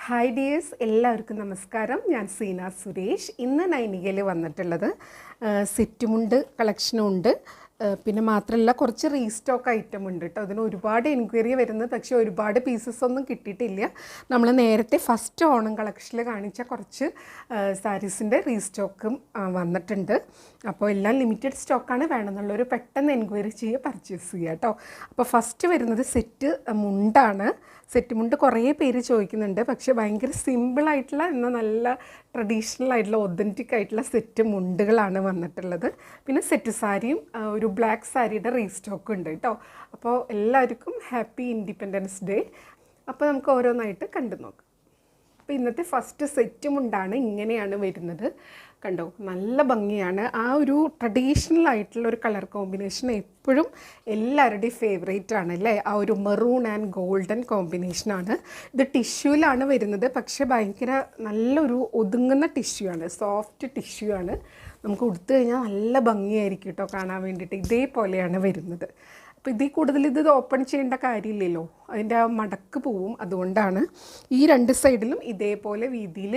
Hi dears, എല്ലാവർക്കും നമസ്കാരം. ഞാൻ സീന സുരേഷ്. ഇന്ന് നൈനികയിൽ വന്നിട്ടുള്ളത് സെറ്റുമുണ്ട് കളക്ഷനും ഉണ്ട്. പിന്നെ മാത്രമല്ല കുറച്ച് റീസ്റ്റോക്ക് ഐറ്റം ഉണ്ട് കേട്ടോ. അതിന് ഒരുപാട് എൻക്വയറി വരുന്നത്, പക്ഷേ ഒരുപാട് പീസസ് ഒന്നും കിട്ടിയിട്ടില്ല. നമ്മൾ നേരത്തെ ഫസ്റ്റ് ഓണം കളക്ഷനിൽ കാണിച്ച കുറച്ച് സാരീസിൻ്റെ റീസ്റ്റോക്കും വന്നിട്ടുണ്ട്. അപ്പോൾ എല്ലാം ലിമിറ്റഡ് സ്റ്റോക്കാണ്. വേണമെന്നുള്ളൊരു പെട്ടെന്ന് എൻക്വയറി ചെയ്യുക, പർച്ചേസ് ചെയ്യുക കേട്ടോ. അപ്പോൾ ഫസ്റ്റ് വരുന്നത് സെറ്റ് മുണ്ടാണ്. സെറ്റ് മുണ്ട് കുറേ പേര് ചോദിക്കുന്നുണ്ട്, പക്ഷേ ഭയങ്കര സിമ്പിളായിട്ടുള്ള എന്നാൽ നല്ല ട്രഡീഷണൽ ആയിട്ടുള്ള ഒതൻറ്റിക് ആയിട്ടുള്ള സെറ്റ് മുണ്ടുകളാണ് വന്നിട്ടുള്ളത്. പിന്നെ സെറ്റ് സാരിയും ഒരു ബ്ലാക്ക് സാരിയുടെ റീസ്റ്റോക്കും ഉണ്ട് കേട്ടോ. അപ്പോൾ എല്ലാവർക്കും ഹാപ്പി ഇൻഡിപെൻഡൻസ് ഡേ. അപ്പോൾ നമുക്ക് ഓരോന്നായിട്ട് കണ്ടു നോക്കാം. അപ്പോൾ ഇന്നത്തെ ഫസ്റ്റ് സെറ്റ് മുണ്ടാണ്. ഇങ്ങനെയാണ് വരുന്നത്. കണ്ടോ, നല്ല ഭംഗിയാണ്. ആ ഒരു ട്രഡീഷണൽ ആയിട്ടുള്ള ഒരു കളർ കോമ്പിനേഷൻ എപ്പോഴും എല്ലാവരുടെയും ഫേവറേറ്റ് ആണ് അല്ലേ. ആ ഒരു മെറൂൺ ആൻഡ് ഗോൾഡൻ കോമ്പിനേഷനാണ്. ഇത് ടിഷ്യൂലാണ് വരുന്നത്, പക്ഷേ ഭയങ്കര നല്ലൊരു ഒതുങ്ങുന്ന ടിഷ്യൂ ആണ്, സോഫ്റ്റ് ടിഷ്യൂ ആണ്. നമുക്ക് ഉടുത്തു കഴിഞ്ഞാൽ നല്ല ഭംഗിയായിരിക്കും കേട്ടോ കാണാൻ വേണ്ടിയിട്ട്. ഇതേപോലെയാണ് വരുന്നത്. അപ്പോൾ ഇതിൽ കൂടുതൽ ഇത് ഓപ്പൺ ചെയ്യേണ്ട കാര്യമില്ലല്ലോ, അതിൻ്റെ ആ മടക്ക് പോവും. അതുകൊണ്ടാണ് ഈ രണ്ട് സൈഡിലും ഇതേപോലെ വീതിയിൽ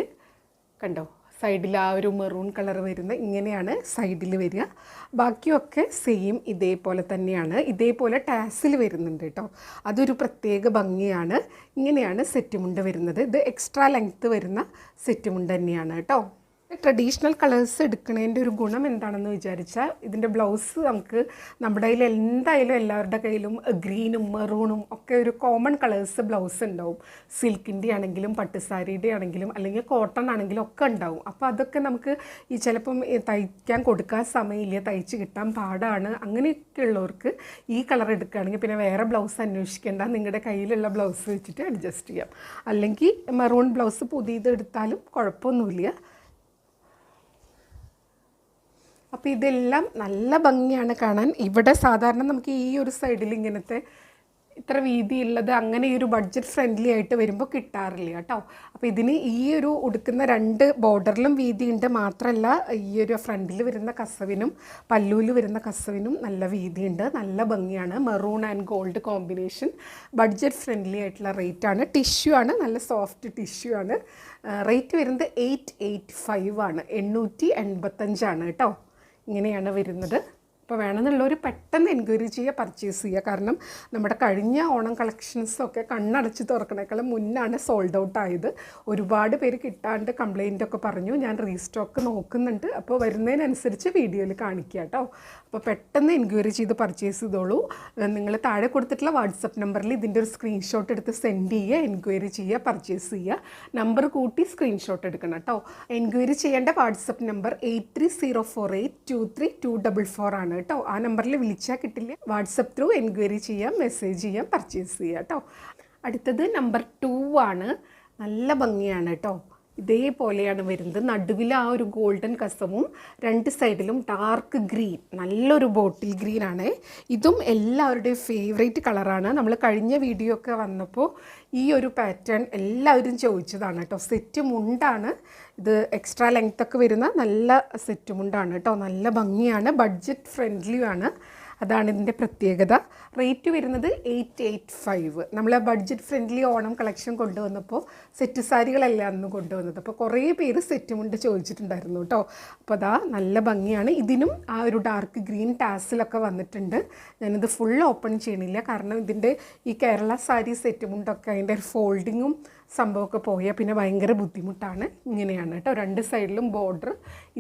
കണ്ടോ, സൈഡിൽ ആ ഒരു മെറൂൺ കളർ വരുന്ന ഇങ്ങനെയാണ് സൈഡിൽ വരിക. ബാക്കിയൊക്കെ സെയിം ഇതേപോലെ തന്നെയാണ്. ഇതേപോലെ ടാസിൽ വരുന്നുണ്ട് കേട്ടോ. അതൊരു പ്രത്യേക ഭംഗിയാണ്. ഇങ്ങനെയാണ് സെറ്റ് മുണ്ട് വരുന്നത്. ഇത് എക്സ്ട്രാ ലെങ്ത്ത് വരുന്ന സെറ്റ് മുണ്ട് തന്നെയാണ് കേട്ടോ. ട്രഡീഷണൽ കളേഴ്സ് എടുക്കുന്നതിൻ്റെ ഒരു ഗുണം എന്താണെന്ന് വിചാരിച്ചാൽ, ഇതിൻ്റെ ബ്ലൗസ് നമുക്ക് നമ്മുടെ കയ്യിൽ എന്തായാലും എല്ലാവരുടെ കയ്യിലും ഗ്രീനും മെറൂണും ഒക്കെ ഒരു കോമൺ കളേഴ്സ് ബ്ലൗസ് ഉണ്ടാവും. സിൽക്കിൻ്റെ ആണെങ്കിലും പട്ടുസാരിയുടെ ആണെങ്കിലും അല്ലെങ്കിൽ കോട്ടൺ ആണെങ്കിലും ഒക്കെ ഉണ്ടാവും. അപ്പോൾ അതൊക്കെ നമുക്ക് ഈ ചിലപ്പം തയ്ക്കാൻ കൊടുക്കാൻ സമയമില്ല, തയ്ച്ച് കിട്ടാൻ പാടാണ്, അങ്ങനെയൊക്കെ ഉള്ളവർക്ക് ഈ കളർ എടുക്കുകയാണെങ്കിൽ പിന്നെ വേറെ ബ്ലൗസ് അന്വേഷിക്കേണ്ട, നിങ്ങളുടെ കയ്യിലുള്ള ബ്ലൗസ് വെച്ചിട്ട് അഡ്ജസ്റ്റ് ചെയ്യാം. അല്ലെങ്കിൽ മെറൂൺ ബ്ലൗസ് പുതിയത് എടുത്താലും കുഴപ്പമൊന്നുമില്ല. അപ്പോൾ ഇതെല്ലാം നല്ല ഭംഗിയാണ് കാണാൻ. ഇവിടെ സാധാരണ നമുക്ക് ഈ ഒരു സൈഡിൽ ഇങ്ങനത്തെ ഇത്ര വീതിയുള്ളത് അങ്ങനെ ഈ ഒരു ബഡ്ജറ്റ് ഫ്രണ്ട്ലി ആയിട്ട് വരുമ്പോൾ കിട്ടാറില്ല കേട്ടോ. അപ്പോൾ ഇതിന് ഈ ഒരു ഉടുക്കുന്ന രണ്ട് ബോർഡറിലും വീതിയുണ്ട്. മാത്രമല്ല ഈ ഒരു ഫ്രണ്ടിൽ വരുന്ന കസവിനും പല്ലുവിൽ വരുന്ന കസവിനും നല്ല വീതിയുണ്ട്. നല്ല ഭംഗിയാണ്. Maroon and gold combination. Budget friendly ആയിട്ടുള്ള റേറ്റാണ്. ടിഷ്യൂ ആണ്, നല്ല സോഫ്റ്റ് ടിഷ്യൂ ആണ്. റേറ്റ് വരുന്നത് 885 ആണ്, 885 കേട്ടോ. ഇങ്ങനെയാണ് വരുന്നത്. അപ്പോൾ വേണമെന്നുള്ളവർ പെട്ടെന്ന് എൻക്വയറി ചെയ്യുക, പർച്ചേസ് ചെയ്യുക. കാരണം നമ്മുടെ കഴിഞ്ഞ ഓണം കളക്ഷൻസൊക്കെ കണ്ണടച്ച് തുറക്കണേക്കാളും മുന്നാണ് സോൾഡ് ഔട്ട് ആയത്. ഒരുപാട് പേര് കിട്ടാണ്ട് കംപ്ലൈൻറ്റൊക്കെ പറഞ്ഞു. ഞാൻ റീസ്റ്റോക്ക് നോക്കുന്നുണ്ട്. അപ്പോൾ വരുന്നതിനനുസരിച്ച് വീഡിയോയിൽ കാണിക്കുക കേട്ടോ. അപ്പോൾ പെട്ടെന്ന് എൻക്വയറി ചെയ്ത് പർച്ചേസ് ചെയ്തോളൂ. നിങ്ങൾ താഴെ കൊടുത്തിട്ടുള്ള വാട്സപ്പ് നമ്പറിൽ ഇതിൻ്റെ ഒരു സ്ക്രീൻഷോട്ട് എടുത്ത് സെൻഡ് ചെയ്യുക, എൻക്വയറി ചെയ്യുക, പർച്ചേസ് ചെയ്യുക. നമ്പർ കൂട്ടി സ്ക്രീൻഷോട്ട് എടുക്കണം കേട്ടോ. എൻക്വയറി ചെയ്യേണ്ട വാട്സപ്പ് നമ്പർ 8304823244 ആണ് കേട്ടോ. ആ നമ്പറിൽ വിളിച്ചാൽ കിട്ടില്ല. വാട്സപ്പ് ത്രൂ എൻക്വയറി ചെയ്യാം, മെസ്സേജ് ചെയ്യാം, പർച്ചേസ് ചെയ്യാം കേട്ടോ. അടുത്തത് നമ്പർ 2 ആണ്. നല്ല ഭംഗിയാണ് കേട്ടോ. ഇതേപോലെയാണ് വരുന്നത്. നടുവിൽ ആ ഒരു ഗോൾഡൻ കസവും രണ്ട് സൈഡിലും ഡാർക്ക് ഗ്രീൻ, നല്ലൊരു ബോട്ടിൽ ഗ്രീനാണ്. ഇതും എല്ലാവരുടെയും ഫേവറേറ്റ് കളറാണ്. നമ്മൾ കഴിഞ്ഞ വീഡിയോ ഒക്കെ വന്നപ്പോൾ ഈ ഒരു പാറ്റേൺ എല്ലാവരും ചോദിച്ചതാണ് കേട്ടോ. സെറ്റ് മുണ്ടാണ് ഇത്. എക്സ്ട്രാ ലെങ്ത്തൊക്കെ വരുന്ന നല്ല സെറ്റ് മുണ്ടാണ് കേട്ടോ. നല്ല ഭംഗിയാണ്, ബഡ്ജറ്റ് ഫ്രണ്ട്ലിയാണ്. അതാണ് ഇതിൻ്റെ പ്രത്യേകത. റേറ്റ് വരുന്നത് 885. നമ്മൾ ബഡ്ജറ്റ് ഫ്രണ്ട്ലി ഓണം കളക്ഷൻ കൊണ്ടുവന്നപ്പോൾ സെറ്റ് സാരികളല്ല അന്ന് കൊണ്ടുവന്നത്. അപ്പോൾ കുറേ പേര് സെറ്റ് മുണ്ട് ചോദിച്ചിട്ടുണ്ടായിരുന്നു കേട്ടോ. അപ്പോൾ അതാ നല്ല ഭംഗിയാണ്. ഇതിനും ആ ഒരു ഡാർക്ക് ഗ്രീൻ ടാസിലൊക്കെ വന്നിട്ടുണ്ട്. ഞാനിത് ഫുൾ ഓപ്പൺ ചെയ്യണില്ല, കാരണം ഇതിൻ്റെ ഈ കേരള സാരി സെറ്റ് മുണ്ടൊക്കെ അതിൻ്റെ ഒരു ഫോൾഡിങ്ങും സംഭവമൊക്കെ പോയാൽ പിന്നെ ഭയങ്കര ബുദ്ധിമുട്ടാണ്. ഇങ്ങനെയാണ് കേട്ടോ. രണ്ട് സൈഡിലും ബോർഡർ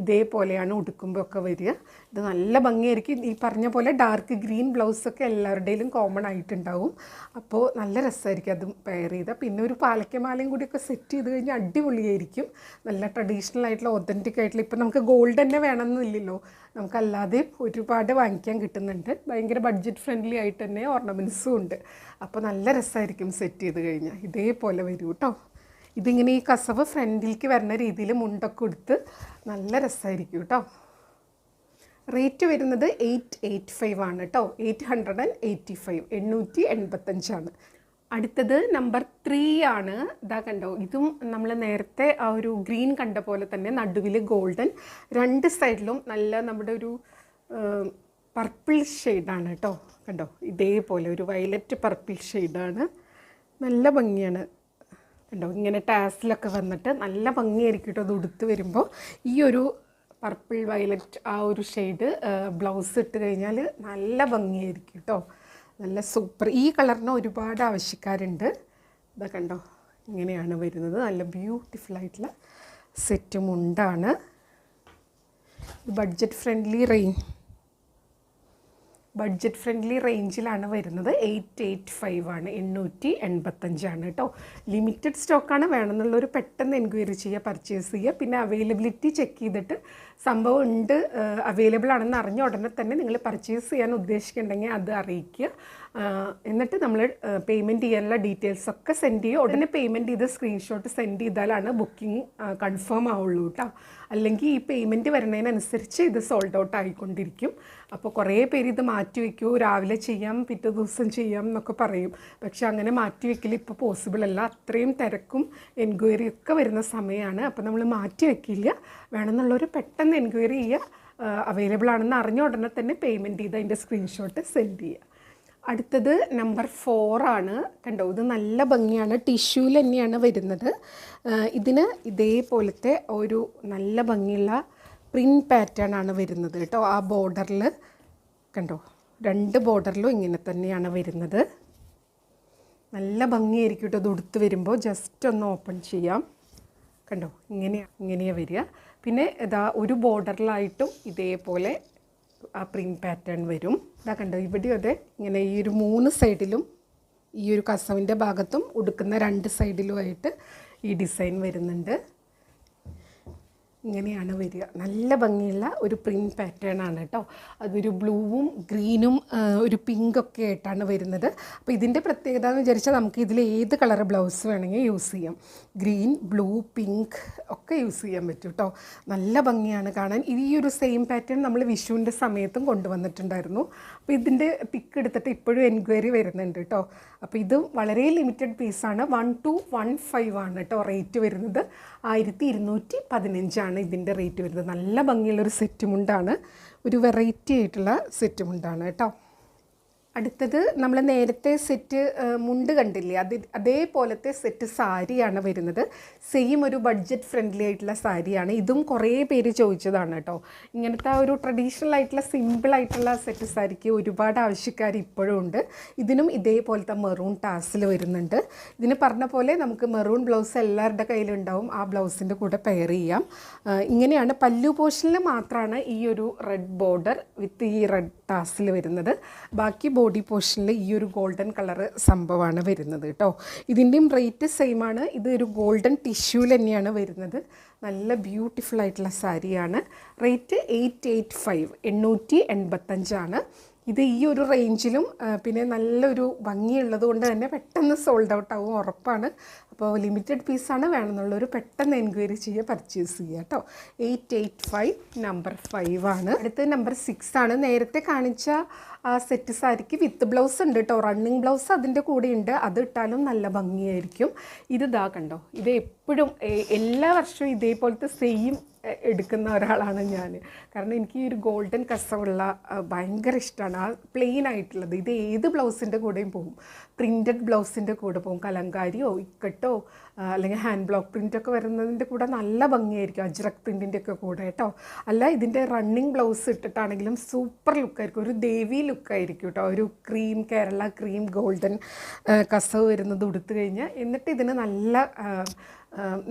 ഇതേപോലെയാണ് ഉടുക്കുമ്പോൾ ഒക്കെ വരിക. ഇത് നല്ല ഭംഗിയായിരിക്കും. ഈ പറഞ്ഞ പോലെ ഡാർക്ക് ഗ്രീൻ ബ്ലൗസൊക്കെ എല്ലാവരുടെയും കോമൺ ആയിട്ടുണ്ടാവും. അപ്പോൾ നല്ല രസമായിരിക്കും അതും പെയർ ചെയ്താൽ. പിന്നെ ഒരു പാലക്കമാലയും കൂടിയൊക്കെ സെറ്റ് ചെയ്ത് കഴിഞ്ഞാൽ അടിപൊളിയായിരിക്കും. നല്ല ട്രഡീഷണൽ ആയിട്ടുള്ള ഒതൻറ്റിക് ആയിട്ടുള്ള, ഇപ്പം നമുക്ക് ഗോൾഡ് തന്നെ വേണമെന്നില്ലല്ലോ, നമുക്കല്ലാതെ ഒരുപാട് വാങ്ങിക്കാൻ കിട്ടുന്നുണ്ട്. ഭയങ്കര ബഡ്ജറ്റ് ഫ്രണ്ട്ലി ആയിട്ട് തന്നെ ഓർണമെൻറ്റ്സും ഉണ്ട്. അപ്പോൾ നല്ല രസമായിരിക്കും സെറ്റ് ചെയ്ത് കഴിഞ്ഞാൽ. ഇതേപോലെ വരും കേട്ടോ. ഇതിങ്ങനെ ഈ കസവ് ഫ്രണ്ടിലേക്ക് വരുന്ന രീതിയിൽ മുണ്ടൊക്കെ കൊടുത്ത് നല്ല രസമായിരിക്കും കേട്ടോ. റേറ്റ് വരുന്നത് 885 ആണ് കേട്ടോ. 885, 885. അടുത്തത് നമ്പർ 3 ആണ്. ഇതാ കണ്ടോ, ഇതും നമ്മൾ നേരത്തെ ആ ഒരു ഗ്രീൻ കണ്ട പോലെ തന്നെ നടുവിൽ ഗോൾഡൻ, രണ്ട് സൈഡിലും നല്ല നമ്മുടെ ഒരു പർപ്പിൾ ഷെയ്ഡാണ് കേട്ടോ. കണ്ടോ, ഇതേപോലെ ഒരു വയലറ്റ് പർപ്പിൾ ഷെയ്ഡാണ്. നല്ല ഭംഗിയാണ്. കണ്ടോ ഇങ്ങനെ ടാസിലൊക്കെ വന്നിട്ട് നല്ല ഭംഗിയായിരിക്കും കേട്ടോ അത് ഉടുത്ത് വരുമ്പോൾ. ഈ ഒരു പർപ്പിൾ വയലറ്റ് ആ ഒരു ഷെയ്ഡ് ബ്ലൗസ് ഇട്ട് കഴിഞ്ഞാൽ നല്ല ഭംഗിയായിരിക്കും കേട്ടോ. നല്ല സൂപ്പർ. ഈ കളറിന് ഒരുപാട് ആവശ്യക്കാരുണ്ട്. ഇതാ കണ്ടോ ഇങ്ങനെയാണ് വരുന്നത്. നല്ല ബ്യൂട്ടിഫുൾ ആയിട്ടുള്ള സെറ്റ് മുണ്ടാണ്. ബഡ്ജറ്റ് ഫ്രണ്ട്ലി റേഞ്ചിലാണ് വരുന്നത്. 885 ആണ്, 885 കേട്ടോ. ലിമിറ്റഡ് സ്റ്റോക്കാണ്. വേണമെന്നുള്ളൊരു പെട്ടെന്ന് എൻക്വയറി ചെയ്യുക, പർച്ചേസ് ചെയ്യുക. പിന്നെ അവൈലബിലിറ്റി ചെക്ക് ചെയ്തിട്ട് സംഭവം ഉണ്ട്, അവൈലബിൾ ആണെന്ന് അറിഞ്ഞ ഉടനെ തന്നെ നിങ്ങൾ പർച്ചേസ് ചെയ്യാൻ ഉദ്ദേശിക്കുന്നുണ്ടെങ്കിൽ അത് അറിയിക്കുക. എന്നിട്ട് നമ്മൾ പേയ്മെൻറ്റ് ചെയ്യാനുള്ള ഡീറ്റെയിൽസൊക്കെ സെൻഡ് ചെയ്യുക. ഉടനെ പേയ്മെൻറ്റ് ചെയ്ത് സ്ക്രീൻഷോട്ട് സെൻഡ് ചെയ്താലാണ് ബുക്കിംഗ് കൺഫേം ആവുള്ളൂ കേട്ടോ. അല്ലെങ്കിൽ ഈ പേയ്മെൻറ്റ് വരുന്നതിനനുസരിച്ച് ഇത് സോൾഡ് ഔട്ട് ആയിക്കൊണ്ടിരിക്കും. അപ്പോൾ കുറേ പേര് ഇത് മാറ്റി വയ്ക്കൂ, രാവിലെ ചെയ്യാം പിറ്റേ ദിവസം ചെയ്യാം എന്നൊക്കെ പറയും. പക്ഷെ അങ്ങനെ മാറ്റി വയ്ക്കൽ ഇപ്പോൾ പോസിബിൾ അല്ല. അത്രയും തിരക്കും എൻക്വയറി ഒക്കെ വരുന്ന സമയമാണ്. അപ്പോൾ നമ്മൾ മാറ്റി വയ്ക്കില്ല. വേണമെന്നുള്ളവർ പെട്ടെന്ന് എൻക്വയറി ചെയ്യുക. അവൈലബിൾ ആണെന്ന് അറിഞ്ഞ ഉടനെ തന്നെ പേയ്മെൻറ്റ് ചെയ്ത് അതിൻ്റെ സ്ക്രീൻഷോട്ട് സെൻഡ് ചെയ്യുക. അടുത്തത് നമ്പർ 4 ആണ്. കണ്ടോ ഇത് നല്ല ഭംഗിയാണ്. ടിഷ്യൂവിൽ തന്നെയാണ് വരുന്നത്. ഇതിന് ഇതേപോലത്തെ ഒരു നല്ല ഭംഗിയുള്ള പ്രിൻറ്റ് പാറ്റേൺ ആണ് വരുന്നത് കേട്ടോ. ആ ബോർഡറിൽ കണ്ടോ 2 ബോർഡറിലും ഇങ്ങനെ തന്നെയാണ് വരുന്നത്. നല്ല ഭംഗിയായിരിക്കും കേട്ടോ ഇത് ഉടുത്ത് വരുമ്പോൾ. ജസ്റ്റ് ഒന്ന് ഓപ്പൺ ചെയ്യാം. കണ്ടോ ഇങ്ങനെയാണ് വരിക. പിന്നെ ഇതാ ഒരു ബോർഡറിലായിട്ടും ഇതേപോലെ ആ പ്രിൻറ്റ് പാറ്റേൺ വരും. ഇതാ കണ്ടോ ഇവിടെയും അതെ ഇങ്ങനെ ഈ ഒരു 3 സൈഡിലും ഈ ഒരു കസവിൻ്റെ ഭാഗത്തും ഉടുക്കുന്ന 2 സൈഡിലുമായിട്ട് ഈ ഡിസൈൻ വരുന്നുണ്ട്. ഇങ്ങനെയാണ് വരിക. നല്ല ഭംഗിയുള്ള ഒരു പ്രിൻറ്റ് പാറ്റേൺ ആണ് കേട്ടോ. അതൊരു ബ്ലൂവും ഗ്രീനും ഒരു പിങ്കൊക്കെ ആയിട്ടാണ് വരുന്നത്. അപ്പോൾ ഇതിൻ്റെ പ്രത്യേകത എന്ന് വിചാരിച്ചാൽ നമുക്ക് ഇതിൽ ഏത് കളർ ബ്ലൗസ് വേണമെങ്കിൽ യൂസ് ചെയ്യാം. ഗ്രീൻ, ബ്ലൂ, പിങ്ക് ഒക്കെ യൂസ് ചെയ്യാൻ പറ്റും കേട്ടോ. നല്ല ഭംഗിയാണ് കാണാൻ. ഈ ഒരു സെയിം പാറ്റേൺ നമ്മൾ വിഷുവിൻ്റെ സമയത്തും കൊണ്ടുവന്നിട്ടുണ്ടായിരുന്നു. അപ്പോൾ ഇതിൻ്റെ പിക്ക് എടുത്തിട്ട് ഇപ്പോഴും എൻക്വയറി വരുന്നുണ്ട് കേട്ടോ. അപ്പോൾ ഇത് വളരെ ലിമിറ്റഡ് പീസാണ്. 1215 ആണ് കേട്ടോ റേറ്റ് വരുന്നത്. 1215 ഇതിൻ്റെ റേറ്റ് വരുന്നത്. നല്ല ഭംഗിയുള്ളൊരു സെറ്റ് മുണ്ടാണ്. ഒരു വെറൈറ്റി ആയിട്ടുള്ള സെറ്റ് മുണ്ടാണ് കേട്ടോ. അടുത്തത് നമ്മൾ നേരത്തെ സെറ്റ് മുണ്ട് കണ്ടില്ലേ, അതേപോലത്തെ സെറ്റ് സാരിയാണ് വരുന്നത്. സെയിം ഒരു ബഡ്ജറ്റ് ഫ്രണ്ട്ലി ആയിട്ടുള്ള സാരിയാണ്. ഇതും കുറേ പേര് ചോദിച്ചതാണ് കേട്ടോ. ഇങ്ങനത്തെ ഒരു ട്രഡീഷണൽ ആയിട്ടുള്ള സിമ്പിളായിട്ടുള്ള സെറ്റ് സാരിക്ക് ഒരുപാട് ആവശ്യക്കാർ ഇപ്പോഴും ഉണ്ട്. ഇതിനും ഇതേപോലത്തെ മെറൂൺ ടാസിൽ വരുന്നുണ്ട്. ഇതിന് പറഞ്ഞ പോലെ നമുക്ക് മെറൂൺ ബ്ലൗസ് എല്ലാവരുടെ കയ്യിലുണ്ടാവും. ആ ബ്ലൗസിൻ്റെ കൂടെ പെയർ ചെയ്യാം. ഇങ്ങനെയാണ് പല്ലു പോർഷനിൽ മാത്രമാണ് ഈ ഒരു റെഡ് ബോർഡർ വിത്ത് ഈ റെഡ് ടാസിൽ വരുന്നത്. ബാക്കി ബോഡി പോർഷനിൽ ഈ ഒരു ഗോൾഡൻ കളറ് സംഭവമാണ് വരുന്നത് കേട്ടോ. ഇതിൻ്റെയും റേറ്റ് സെയിം ആണ്. ഇത് ഒരു ഗോൾഡൻ ടിഷ്യൂവിൽ തന്നെയാണ് വരുന്നത്. നല്ല ബ്യൂട്ടിഫുൾ ആയിട്ടുള്ള സാരിയാണ്. റേറ്റ് 885, 885 ഇത് ഈ ഒരു റേഞ്ചിലും പിന്നെ നല്ലൊരു ഭംഗിയുള്ളത് കൊണ്ട് തന്നെ പെട്ടെന്ന് സോൾഡ് ഔട്ട് ആവും ഉറപ്പാണ്. അപ്പോൾ ലിമിറ്റഡ് പീസാണ്. വേണമെന്നുള്ളൊരു പെട്ടെന്ന് എൻക്വയറി ചെയ്യുക, പർച്ചേസ് ചെയ്യുക കേട്ടോ. 885 നമ്പർ 5 ആണ്. അടുത്തത് നമ്പർ 6 ആണ്. നേരത്തെ കാണിച്ച ആ സെറ്റ് സാരിക്ക് വിത്ത് ബ്ലൗസ് ഉണ്ട് കേട്ടോ. റണ്ണിങ് ബ്ലൗസ് അതിൻ്റെ കൂടെ ഉണ്ട്. അത് ഇട്ടാലും നല്ല ഭംഗിയായിരിക്കും. ഇത് ഇതാ കണ്ടോ, ഇത് എപ്പോഴും എല്ലാ വർഷവും ഇതേപോലത്തെ സെയിം എടുക്കുന്ന ഒരാളാണ് ഞാൻ. കാരണം എനിക്ക് ഈ ഒരു ഗോൾഡൻ കസവുള്ള ഭയങ്കര ഇഷ്ടമാണ്. ആ പ്ലെയിൻ ആയിട്ടുള്ളത് ഇത് ഏത് ബ്ലൗസിൻ്റെ കൂടെയും പോകും. പ്രിൻറ്റഡ് ബ്ലൗസിൻ്റെ കൂടെ പോകും. കലങ്കാരിയോ ഇക്കട്ടോ അല്ലെങ്കിൽ ഹാൻഡ് ബ്ലോക്ക് പ്രിൻ്റൊക്കെ വരുന്നതിൻ്റെ കൂടെ നല്ല ഭംഗിയായിരിക്കും. അജ്രക് പ്രിൻറ്റിൻ്റെ ഒക്കെ കൂടെ കേട്ടോ. അല്ല ഇതിൻ്റെ റണ്ണിങ് ബ്ലൗസ് ഇട്ടിട്ടാണെങ്കിലും സൂപ്പർ ലുക്കായിരിക്കും. ഒരു ദേവി ലുക്കായിരിക്കും കേട്ടോ. ഒരു ക്രീം, കേരള ക്രീം ഗോൾഡൻ കസവ് വരുന്നത് ഉടുത്തു കഴിഞ്ഞാൽ. എന്നിട്ട് ഇതിന് നല്ല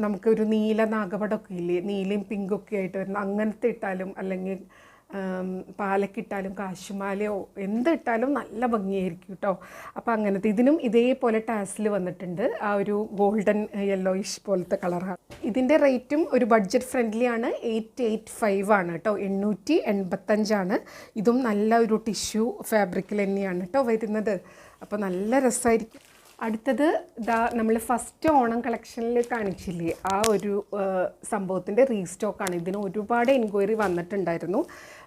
നമുക്കൊരു നീല നാഗപടമൊക്കെ ഇല്ലേ, നീലയും പിങ്കൊക്കെ ആയിട്ട് വരുന്ന അങ്ങനത്തെ ഇട്ടാലും അല്ലെങ്കിൽ പാലക്കിട്ടാലും കാശുമാലയോ എന്തിട്ടാലും നല്ല ഭംഗിയായിരിക്കും കേട്ടോ. അപ്പോൾ അങ്ങനത്തെ ഇതിനും ഇതേപോലെ ടാസിൽ വന്നിട്ടുണ്ട്. ആ ഒരു ഗോൾഡൻ യെല്ലോയിഷ് പോലത്തെ കളറാണ്. ഇതിൻ്റെ റേറ്റും ഒരു ബഡ്ജറ്റ് ഫ്രണ്ട്ലി ആണ്. 885 ആണ് കേട്ടോ. 885. ഇതും നല്ല ഒരു ടിഷ്യൂ ഫാബ്രിക്കിൽ തന്നെയാണ് കേട്ടോ വരുന്നത്. അപ്പോൾ നല്ല രസമായിരിക്കും. അടുത്തത് നമ്മൾ ഫസ്റ്റ് ഓണം കളക്ഷനിൽ കാണിച്ചില്ലേ, ആ ഒരു സംഭവത്തിൻ്റെ റീസ്റ്റോക്കാണ്. ഇതിന് ഒരുപാട് എൻക്വയറി വന്നിട്ടുണ്ടായിരുന്നു.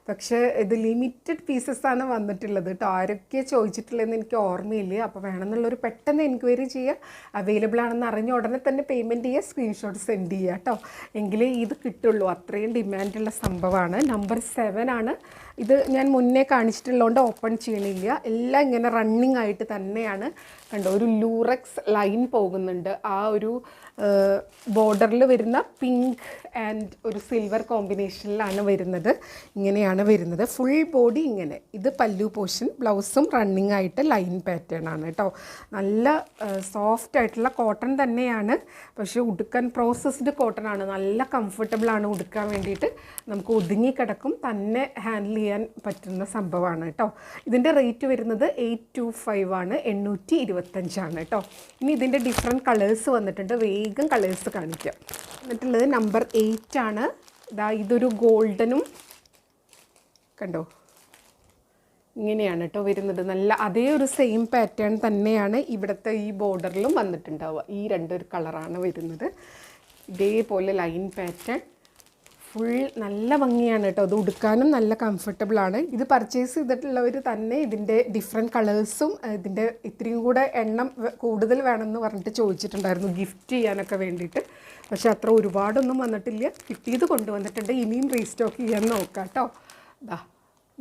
പക്ഷേ ഇത് ലിമിറ്റഡ് പീസസാണ് വന്നിട്ടുള്ളത് കേട്ടോ. ആരൊക്കെ ചോദിച്ചിട്ടുള്ളതെന്ന് എനിക്ക് ഓർമ്മയില്ല. അപ്പോൾ വേണമെന്നുള്ളൊരു പെട്ടെന്ന് എൻക്വയറി ചെയ്യുക. അവൈലബിൾ ആണെന്ന് അറിഞ്ഞ ഉടനെ തന്നെ പേയ്മെൻറ്റ് ചെയ്യുക, സ്ക്രീൻഷോട്ട് സെൻഡ് ചെയ്യുക കേട്ടോ. എങ്കിലേ ഇത് കിട്ടുള്ളൂ. അത്രയും ഡിമാൻഡുള്ള സംഭവമാണ്. നമ്പർ 7 ആണ്. ഇത് ഞാൻ മുന്നേ കാണിച്ചിട്ടുള്ളതുകൊണ്ട് ഓപ്പൺ ചെയ്യണില്ല. എല്ലാം ഇങ്ങനെ റണ്ണിങ് ആയിട്ട് തന്നെയാണ്. കണ്ടോ, ഒരു ലൂറക്സ് ലൈൻ പോകുന്നുണ്ട്. ആ ഒരു ബോർഡറിൽ വരുന്ന പിങ്ക് ആൻഡ് ഒരു സിൽവർ കോമ്പിനേഷനിലാണ് വരുന്നത്. ഇങ്ങനെയാണ് വരുന്നത്. ഫുൾ ബോഡി ഇങ്ങനെ. ഇത് പല്ലു പോർഷൻ. ബ്ലൗസും റണ്ണിങ് ആയിട്ട് ലൈൻ പാറ്റേൺ ആണ് കേട്ടോ. നല്ല സോഫ്റ്റ് ആയിട്ടുള്ള കോട്ടൺ തന്നെയാണ്. പക്ഷേ ഉടുക്കാൻ പ്രോസസ്ഡ് കോട്ടൺ ആണ്. നല്ല കംഫർട്ടബിളാണ് ഉടുക്കാൻ വേണ്ടിയിട്ട്. നമുക്ക് ഒതുങ്ങി കിടക്കും, തന്നെ ഹാൻഡിൽ ചെയ്യാൻ പറ്റുന്ന സംഭവമാണ് കേട്ടോ. ഇതിൻ്റെ റേറ്റ് വരുന്നത് 825 ആണ്, 825 ആണ് കേട്ടോ. ഇനി ഇതിൻ്റെ ഡിഫറെൻറ്റ് കളേഴ്സ് വന്നിട്ടുണ്ട്. വേഗം കളേഴ്സ് കാണിക്കാം. എന്നിട്ടുള്ളത് നമ്പർ 8 ആണ്. ഇതൊരു ഗോൾഡനും കണ്ടോ ഇങ്ങനെയാണ് കേട്ടോ വരുന്നത്. നല്ല അതേ ഒരു സെയിം പാറ്റേൺ തന്നെയാണ് ഇവിടുത്തെ ഈ ബോർഡറിലും വന്നിട്ടുണ്ടാവുക. ഈ രണ്ടൊരു കളറാണ് വരുന്നത്. ഇതേപോലെ ലൈൻ പാറ്റേൺ ഫുൾ നല്ല ഭംഗിയാണ് കേട്ടോ. അത് ഉടുക്കാനും നല്ല കംഫർട്ടബിളാണ്. ഇത് പർച്ചേസ് ചെയ്തിട്ടുള്ളവർ തന്നെ ഇതിൻ്റെ ഡിഫറെൻറ്റ് കളേഴ്സും ഇതിൻ്റെ ഇത്രയും കൂടെ എണ്ണം കൂടുതൽ വേണമെന്ന് പറഞ്ഞിട്ട് ചോദിച്ചിട്ടുണ്ടായിരുന്നു, ഗിഫ്റ്റ് ചെയ്യാനൊക്കെ വേണ്ടിയിട്ട്. പക്ഷേ അത്ര ഒരുപാടൊന്നും വന്നിട്ടില്ല. കിട്ടിയത് കൊണ്ടുവന്നിട്ടുണ്ട്. ഇനിയും റീസ്റ്റോക്ക് ചെയ്യാൻ നോക്കാം കേട്ടോ.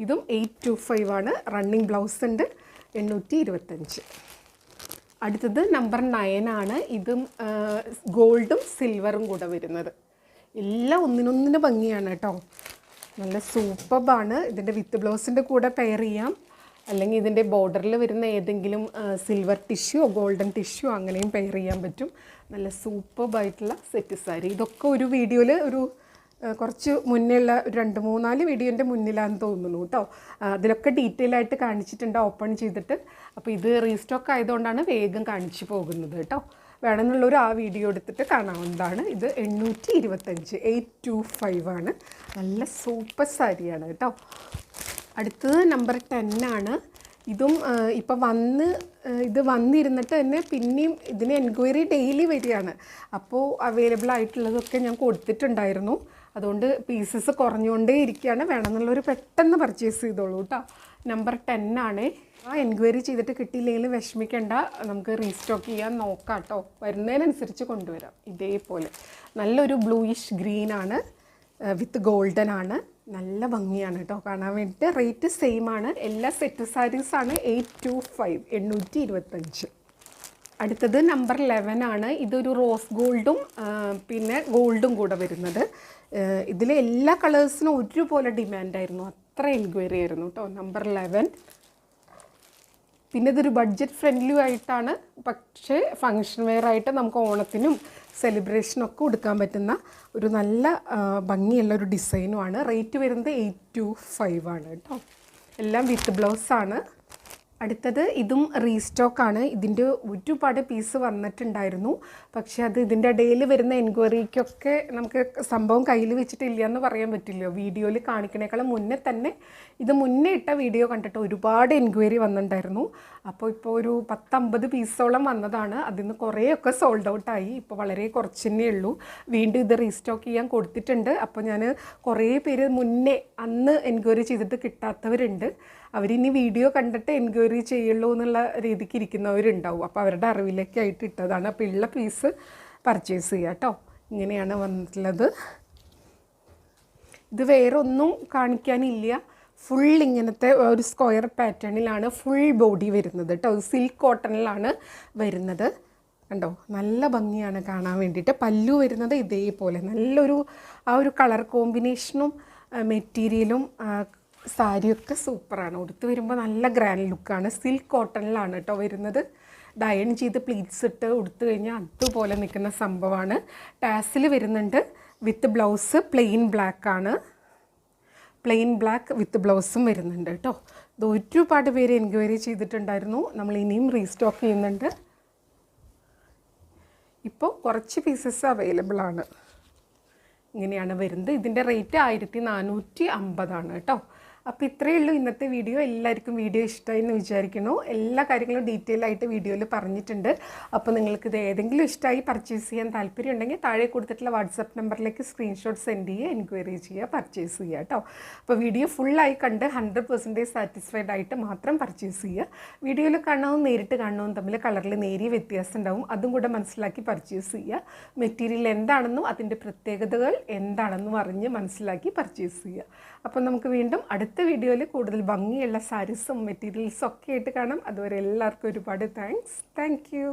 ഇതും 825 ആണ്. റണ്ണിങ് ബ്ലൗസ് ഉണ്ട്, 825. അടുത്തത് നമ്പർ 9 ആണ്. ഇതും ഗോൾഡും സിൽവറും കൂടെ വരുന്നത്. എല്ലാം ഒന്നിനൊന്നിന് ഭംഗിയാണ് കേട്ടോ. നല്ല സൂപ്പർബാണ്. ഇതിൻ്റെ വിത്ത് ബ്ലൗസിൻ്റെ കൂടെ പെയർ ചെയ്യാം, അല്ലെങ്കിൽ ഇതിൻ്റെ ബോർഡറിൽ വരുന്ന ഏതെങ്കിലും സിൽവർ ടിഷ്യൂ ഗോൾഡൻ ടിഷ്യൂ അങ്ങനെയും പെയർ ചെയ്യാൻ പറ്റും. നല്ല സൂപ്പർബായിട്ടുള്ള സെറ്റ് സാരി. ഇതൊക്കെ ഒരു വീഡിയോയിൽ ഒരു കുറച്ച് മുന്നേ ഉള്ള 2-3-4 വീഡിയോൻ്റെ മുന്നിലാണെന്ന് തോന്നുന്നു കേട്ടോ. അതിലൊക്കെ ഡീറ്റെയിൽ ആയിട്ട് കാണിച്ചിട്ടുണ്ട് ഓപ്പൺ ചെയ്തിട്ട്. അപ്പോൾ ഇത് റീസ്റ്റോക്ക് ആയതുകൊണ്ടാണ് വേഗം കാണിച്ചു പോകുന്നത് കേട്ടോ. വേണമെന്നുള്ളൊരു ആ വീഡിയോ എടുത്തിട്ട് കാണാവുന്നതാണ്. ഇത് 825, 825 ആണ്. നല്ല സൂപ്പർ സാരിയാണ് കേട്ടോ. അടുത്തത് നമ്പർ 10 ആണ്. ഇതും ഇപ്പം ഇത് വന്നിരുന്നിട്ട് തന്നെ പിന്നെയും ഇതിന് എൻക്വയറി ഡെയിലി വരികയാണ്. അപ്പോൾ അവൈലബിൾ ആയിട്ടുള്ളതൊക്കെ ഞാൻ കൊടുത്തിട്ടുണ്ടായിരുന്നു. അതുകൊണ്ട് പീസസ് കുറഞ്ഞുകൊണ്ടേ ഇരിക്കുകയാണ്. വേണമെന്നുള്ളൊരു പെട്ടെന്ന് പർച്ചേസ് ചെയ്തോളൂ കേട്ടോ. നമ്പർ 10 ആണ്. ആ എൻക്വയറി ചെയ്തിട്ട് കിട്ടിയില്ലെങ്കിൽ വിഷമിക്കേണ്ട, നമുക്ക് റീസ്റ്റോക്ക് ചെയ്യാൻ നോക്കാം കേട്ടോ. വരുന്നതിനനുസരിച്ച് കൊണ്ടുവരാം. ഇതേപോലെ നല്ലൊരു ബ്ലൂയിഷ് ഗ്രീനാണ്, വിത്ത് ഗോൾഡൻ ആണ്. നല്ല ഭംഗിയാണ് കേട്ടോ കാണാൻ വേണ്ടിയിട്ട്. റേറ്റ് സെയിം ആണ്. എല്ലാ സെറ്റ് സാരീസാണ് 825, 825. അടുത്തത് നമ്പർ 11 ആണ്. ഇതൊരു റോസ് ഗോൾഡും പിന്നെ ഗോൾഡും കൂടെ വരുന്നത്. ഇതിലെ എല്ലാ കളേഴ്സിനും ഒരുപോലെ ഡിമാൻഡായിരുന്നു. അത്ര എൻക്വയറി ആയിരുന്നു കേട്ടോ. നമ്പർ 11. പിന്നെ ഇതൊരു ബഡ്ജറ്റ് ഫ്രണ്ട്ലി ആയിട്ടാണ്, പക്ഷേ ഫങ്ഷൻ വെയർ ആയിട്ട് നമുക്ക് ഓണത്തിനും സെലിബ്രേഷനൊക്കെ കൊടുക്കാൻ പറ്റുന്ന ഒരു നല്ല ഭംഗിയുള്ള ഒരു ഡിസൈനുമാണ്. റേറ്റ് വരുന്നത് 825 ആണ് കേട്ടോ. എല്ലാം വിത്ത് ബ്ലൗസാണ്. അടുത്തത് ഇതും റീസ്റ്റോക്കാണ്. ഇതിൻ്റെ ഒരുപാട് പീസ് വന്നിട്ടുണ്ടായിരുന്നു. പക്ഷേ അത് ഇതിൻ്റെ ഇടയിൽ വരുന്ന എൻക്വയറിക്കൊക്കെ നമുക്ക് സംഭവം കയ്യിൽ വെച്ചിട്ടില്ല എന്ന് പറയാൻ പറ്റില്ല. വീഡിയോയിൽ കാണിക്കണേക്കാളും മുന്നേ തന്നെ ഇത് മുന്നേ ഇട്ട വീഡിയോ കണ്ടിട്ട് ഒരുപാട് എൻക്വയറി വന്നിട്ടുണ്ടായിരുന്നു. അപ്പോൾ ഇപ്പോൾ ഒരു 10-50 പീസോളം വന്നതാണ്. അതിൽ നിന്ന് കുറേയൊക്കെ സോൾഡ് ഔട്ടായി. ഇപ്പോൾ വളരെ കുറച്ച് തന്നെ ഉള്ളൂ. വീണ്ടും ഇത് റീസ്റ്റോക്ക് ചെയ്യാൻ കൊടുത്തിട്ടുണ്ട്. അപ്പോൾ ഞാൻ കുറേ പേര് മുന്നേ അന്ന് എൻക്വയറി ചെയ്തിട്ട് കിട്ടാത്തവരുണ്ട്. അവരിനി വീഡിയോ കണ്ടിട്ട് എൻക്വയറി ചെയ്യുള്ളൂ എന്നുള്ള രീതിക്ക് ഇരിക്കുന്നവരുണ്ടാവും. അപ്പോൾ അവരുടെ അറിവിലേക്കായിട്ട് ഇട്ടതാണ്. അപ്പോൾ ഉള്ള പീസ് പർച്ചേസ് ചെയ്യുക കേട്ടോ. ഇങ്ങനെയാണ് വന്നിട്ടുള്ളത്. ഇത് വേറെ ഒന്നും കാണിക്കാനില്ല. ഫുൾ ഇങ്ങനത്തെ ഒരു സ്ക്വയർ പാറ്റേണിലാണ് ഫുൾ ബോഡി വരുന്നത് കേട്ടോ. സിൽക്ക് കോട്ടണിലാണ് വരുന്നത്. കണ്ടോ നല്ല ഭംഗിയാണ് കാണാൻ വേണ്ടിയിട്ട്. പല്ലു വരുന്നത് ഇതേപോലെ നല്ലൊരു ആ ഒരു കളർ കോമ്പിനേഷനും മെറ്റീരിയലും സാരിയൊക്കെ സൂപ്പറാണ്. ഉടുത്ത് വരുമ്പോൾ നല്ല ഗ്രാൻഡ് ലുക്കാണ്. സിൽക്ക് കോട്ടണിലാണ് കേട്ടോ വരുന്നത്. ഡയൺ ചെയ്ത് പ്ലീറ്റ്സ് ഇട്ട് ഉടുത്ത് കഴിഞ്ഞാൽ അതുപോലെ നിൽക്കുന്ന സംഭവമാണ്. ടാസിൽ വരുന്നുണ്ട്. വിത്ത് ബ്ലൗസ് പ്ലെയിൻ ബ്ലാക്കാണ്. പ്ലെയിൻ ബ്ലാക്ക് വിത്ത് ബ്ലൗസും വരുന്നുണ്ട് കേട്ടോ. ഇത് ഒരുപാട് പേര് എൻക്വയറി ചെയ്തിട്ടുണ്ടായിരുന്നു. നമ്മൾ ഇനിയും റീസ്റ്റോക്ക് ചെയ്യുന്നുണ്ട്. ഇപ്പോൾ കുറച്ച് പീസസ് അവൈലബിൾ ആണ്. ഇങ്ങനെയാണ് വരുന്നത്. ഇതിൻ്റെ റേറ്റ് 1450 ആണ് കേട്ടോ. അപ്പോൾ ഇത്രയേ ഉള്ളൂ ഇന്നത്തെ വീഡിയോ. എല്ലാവർക്കും വീഡിയോ ഇഷ്ടമായി എന്ന് വിചാരിക്കുന്നു. എല്ലാ കാര്യങ്ങളും ഡീറ്റെയിൽ ആയിട്ട് വീഡിയോയിൽ പറഞ്ഞിട്ടുണ്ട്. അപ്പോൾ നിങ്ങൾക്കിത് ഏതെങ്കിലും ഇഷ്ടമായി പർച്ചേസ് ചെയ്യാൻ താല്പര്യം ഉണ്ടെങ്കിൽ താഴെ കൊടുത്തിട്ടുള്ള വാട്സപ്പ് നമ്പറിലേക്ക് സ്ക്രീൻഷോട്ട് സെൻഡ് ചെയ്യുക, എൻക്വയറി ചെയ്യുക, പർച്ചേസ് ചെയ്യുക കേട്ടോ. അപ്പോൾ വീഡിയോ ഫുള്ളായി കണ്ട് 100% സാറ്റിസ്ഫൈഡ് ആയിട്ട് മാത്രം പർച്ചേസ് ചെയ്യുക. വീഡിയോയിൽ കാണാവും നേരിട്ട് കാണാവും തമ്മിൽ കളറിൽ നേരിയ വ്യത്യാസം ഉണ്ടാവും. അതും കൂടെ മനസ്സിലാക്കി പർച്ചേസ് ചെയ്യുക. മെറ്റീരിയൽ എന്താണെന്നും അതിൻ്റെ പ്രത്യേകതകൾ എന്താണെന്നും അറിഞ്ഞ് മനസ്സിലാക്കി പർച്ചേസ് ചെയ്യുക. അപ്പോൾ നമുക്ക് വീണ്ടും അടുത്ത വീഡിയോയിൽ കൂടുതൽ ഭംഗിയുള്ള സാരീസും മെറ്റീരിയൽസും ഒക്കെ ആയിട്ട് കാണാം. അതുവരെ എല്ലാവർക്കും ഒരുപാട് താങ്ക്സ്. Thank you.